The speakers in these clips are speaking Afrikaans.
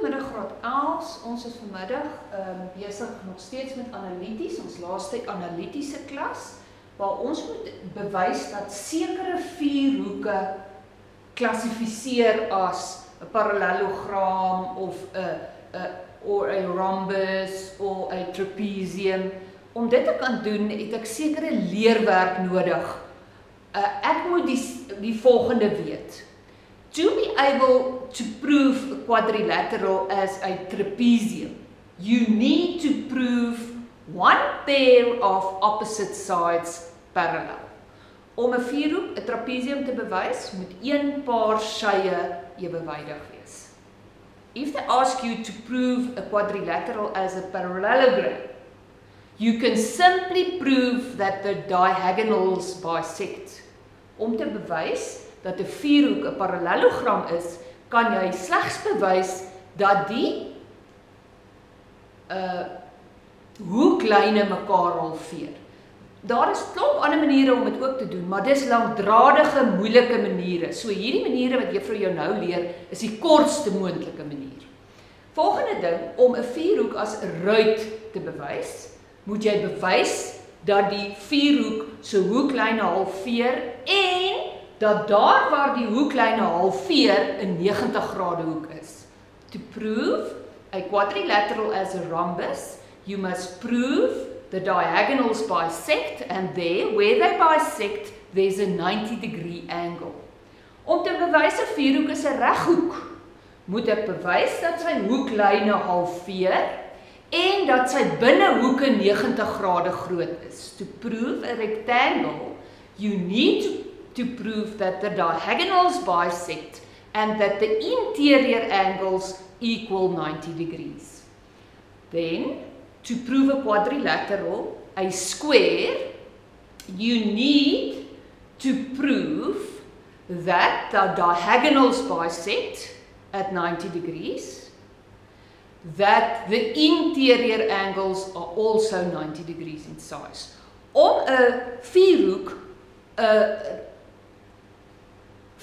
Goeiemiddag graad 11, ons is vanmiddag besig nog steeds met analities, ons laaste analitiese klas, waar ons moet bewys dat sekere vierhoeke klassifiseer as 'n parallelogram of 'n rhombus of 'n trapezium. Om dit te kan doen, het ek sekere leerwerk nodig. Ek moet die volgende weet. To be able to prove a quadrilateral as a trapezium, you need to prove one pair of opposite sides parallel. Om 'n vierhoek, 'n trapezium te bewys, moet een paar sye ewewydig wees. If they ask you to prove a quadrilateral as a parallelogram, you can simply prove that the diagonals bisect. Om te bewys dat 'n vierhoek 'n parallelogram is, kan jy slegs bewys dat die hoeklyne mekaar halveer. Daar is klomp ander maniere om dit ook te doen, maar dis langdradige, moeilike maniere. So hierdie maniere wat juffrou jou nou leer, is die kortste moontlike manier. Volgende ding, om 'n vierhoek as 'n ruit te bewys, moet jy bewys dat die vierhoek se hoeklyne halveer en dat daar waar die hoeklyne halveer 'n 90 grade hoek is. To prove a quadrilateral as a rhombus, you must prove the diagonals bisect, and there, where they bisect, there's a 90-degree angle. Om te bewys 'n vierhoek is 'n reghoek, moet ek bewys dat sy hoeklyne halveer en dat sy binnehoeke 90 grade groot is. To prove a rectangle, you need to prove that the diagonals bisect and that the interior angles equal 90 degrees. Then, to prove a quadrilateral, a square, you need to prove that the diagonals bisect at 90 degrees, that the interior angles are also 90 degrees in size. Om 'n vierhoek, 'n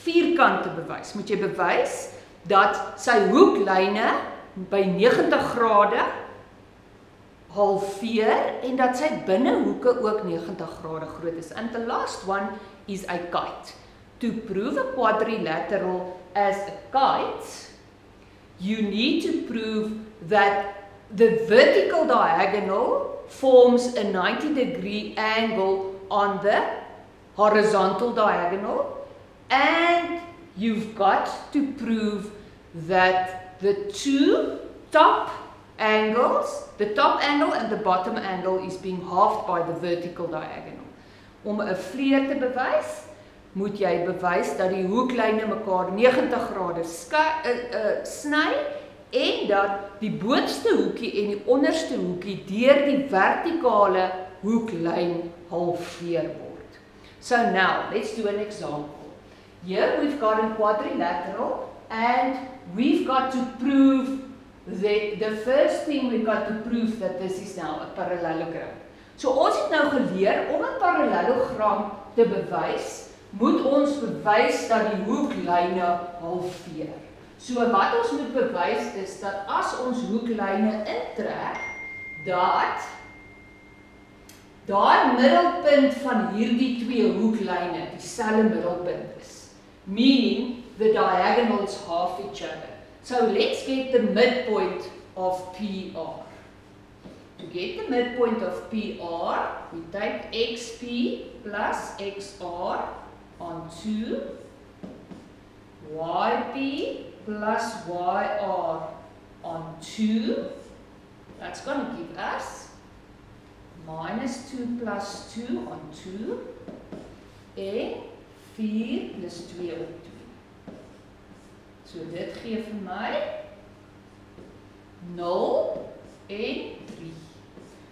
vierkant te bewys, moet jy bewys dat sy hoeklyne by 90 grade halveer en dat sy binnehoeke ook 90 grade groot is. And the last one is a kite. To prove a quadrilateral as a kite, you need to prove that the vertical diagonal forms a 90-degree angle on the horizontal diagonal, and you've got to prove that the two top angles, the top angle and the bottom angle, is being halved by the vertical diagonal. Om 'n vleer te bewys, moet jy bewys dat die hoeklyne mekaar 90 grade sny en dat die boonste hoekie en die onderste hoekie deur die vertikale hoeklyn halveer word. So now, let's do an example. Here we've got a quadrilateral and we've got to prove the first thing we've got to prove that this is now a parallelogram. So ons het nou geleer om 'n parallelogram te bewys, moet ons bewys dat die hoeklyne halveer. So wat ons moet bewys is dat as ons hoeklyne intrek, dat daai middelpunt van hierdie twee hoeklyne dieselfde middelpunt is, meaning the diagonals half each other. So let's get the midpoint of PR. To get the midpoint of PR, we take XP plus XR on 2, YP plus YR on 2. That's going to give us minus 2 plus 2 on 2 en 4 plus 2 op 2. So dit gee vir my 0 en 3.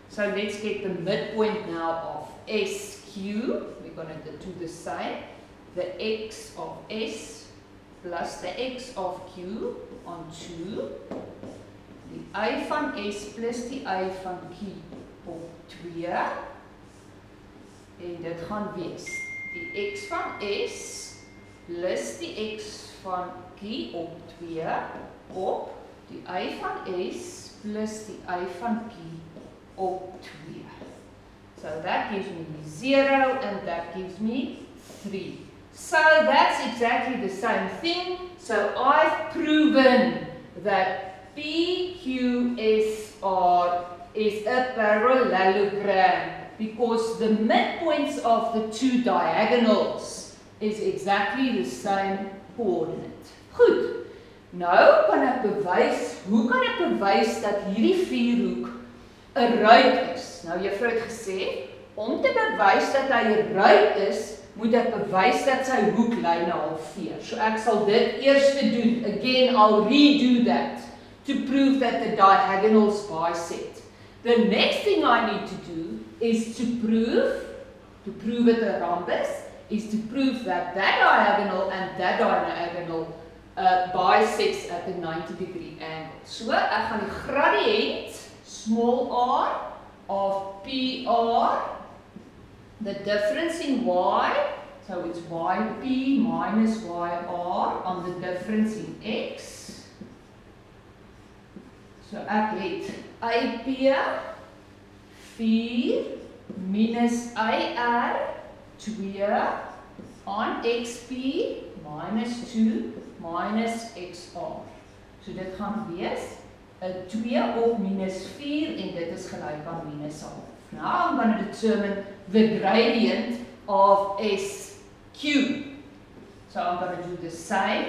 So let's get the midpoint now of SQ. We're going to do the same. The X of S plus the X of Q on 2. Die Y van S plus die Y van Q op 2. En dit gaan wees die X van S plus die X van Q op 2 op die y van S plus die y van Q op 2. So that gives me 0 and that gives me 3. So that's exactly the same thing. So I've proven that PQSR is a parallelogram because the midpoints of the two diagonals is exactly the same coordinate. Goed. Nou kan ek bewys, hoe kan ek bewys dat hierdie vierhoek 'n ruit is? Nou juffrou het gesê, om te bewys dat hy 'n ruit is, moet ek bewys dat sy hoeklyne halveer. So ek sal dit eers doen. Again, I'll redo that to prove that the diagonals bisect. The next thing I need to do is to prove it a rhombus, is to prove that that diagonal and that diagonal bisects at a 90-degree angle. So ek gaan die gradient, small r, of PR, the difference in y, so it's yp minus yr on the difference in x. So ek het AP 4 minus AR 2 on XP minus 2 minus XR. So dit gaan wees 'n 2 op minus 4 en dit is gelyk aan minus 1/2. Now I'm going to determine the gradient of SQ. So I'm going to do the same.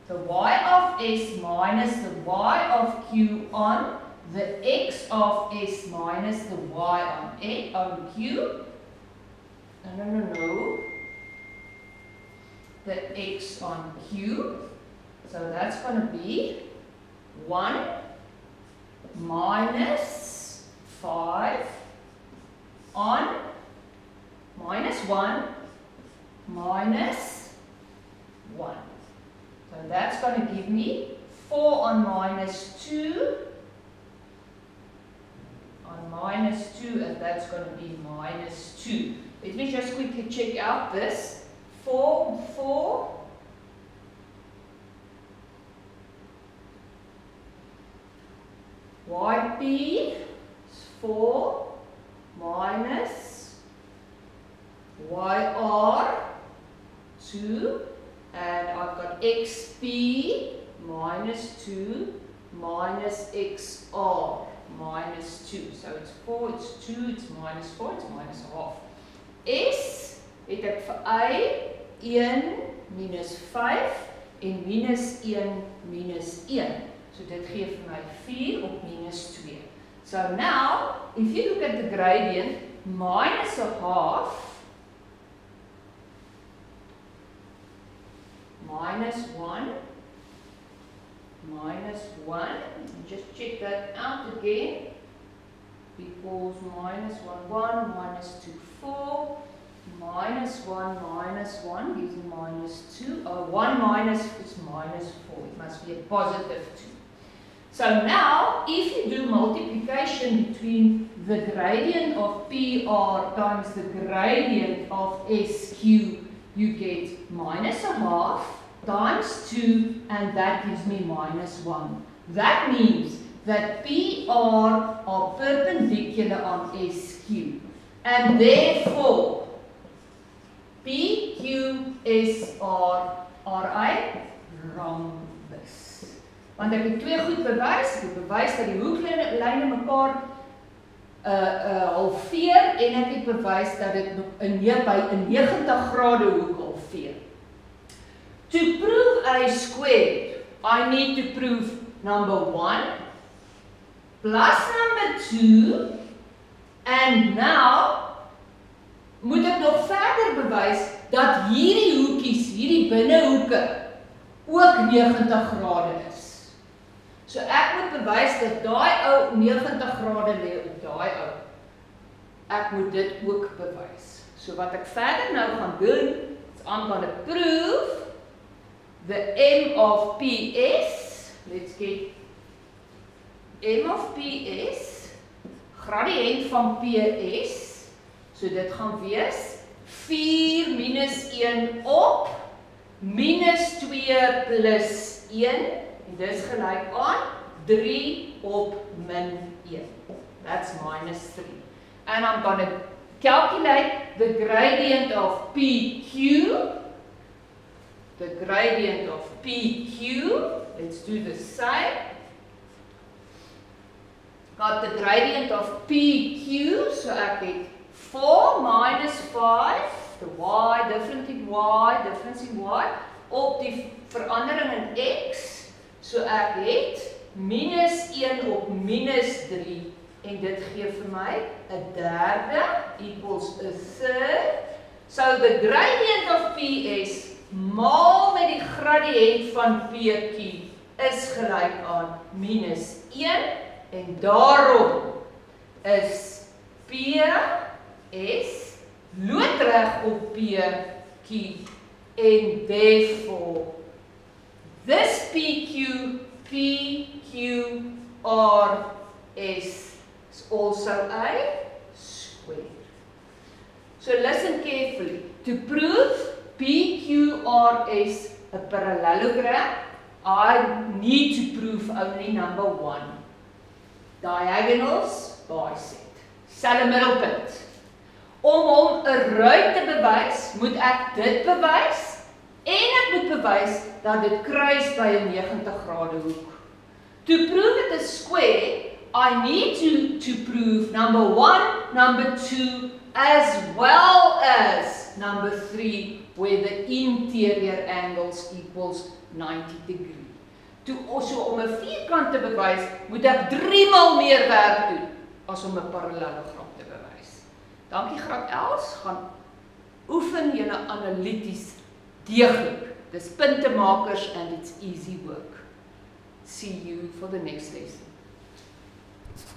The y of S minus the y of Q on the x of S minus the y on Q. No. The x on Q. So that's going to be 1 minus 5 on minus 1 minus 1. So that's going to give me 4 on minus 2 on minus 2, and that's going to be minus 2. Let me just quickly check out this. 4 YP is 4 minus YR 2, and I've got XP minus 2 minus XR minus 2. So it's 4, it's 2, it's minus 4, it's minus 1/2. S het ek vir Y 1 minus 5 en minus 1 minus 1. So dit gee vir my 4 op minus 2. So now, if you look at the gradient, minus 1/2 minus 1 minus 1, and just check that out again, because minus 1 minus 2 4, minus 1 gives me minus 2, 1 minus is minus 4, it must be a positive 2. So now, if you do multiplication between the gradient of PR times the gradient of SQ, you get minus 1/2 times 2, and that gives me minus 1. That means that PR are perpendicular on SQ, and therefore PQSR are a rhombus. Want ek het twee goed bewys. Ek het bewys dat die hoeklyne mekaar halveer, en ek het bewys dat dit by 'n 90 grade hoek halveer. To prove a squared, I need to prove number 1 plus number 2, and now moet ek nog verder bewys dat hierdie hoekies, hierdie binnehoeke ook 90 grade is. So ek moet bewys dat daai ou 90 grade lê op daai ou. Ek moet dit ook bewys. So wat ek verder nou gaan doen, is I'm going to prove the M of PS. Let's get M of PS, gradient van PS. So dit gaan wees 4 minus 1 op minus 2 plus 1. En dit is gelyk aan 3 op min 1. That's minus 3. And I'm going to calculate the gradient of PQ. The gradient of PQ. Let's do the same. Got the gradient of PQ. So ek het 4 minus 5. The y, difference in y, op die verandering in x. So ek het minus 1 op minus 3. En dit gee vir my 'n derde equals a third. So the gradient of PS maal met die gradiënt van PQ is gelyk aan minus 1 en daarom is PS loodreg op PQ en therefore this PQRS is also a square. So listen carefully. To prove PQRS a parallelogram, I need to prove only number 1. Diagonals bisect. Selfe middelpunt. Om hom 'n ruit te bewys, moet ek dit bewys en ek moet bewys dat dit kruis by 'n 90° hoek. To prove it a square, I need to prove number 1, number 2, as well as number 3, where the interior angles equals 90°. So om 'n vierkant te bewys, moet ek 3 maal meer werk doen as om 'n parallelogram te bewys. Dankie graad 11, gaan oefen julle analities deeglik. Dis puntemakers and it's easy work. See you for the next lesson.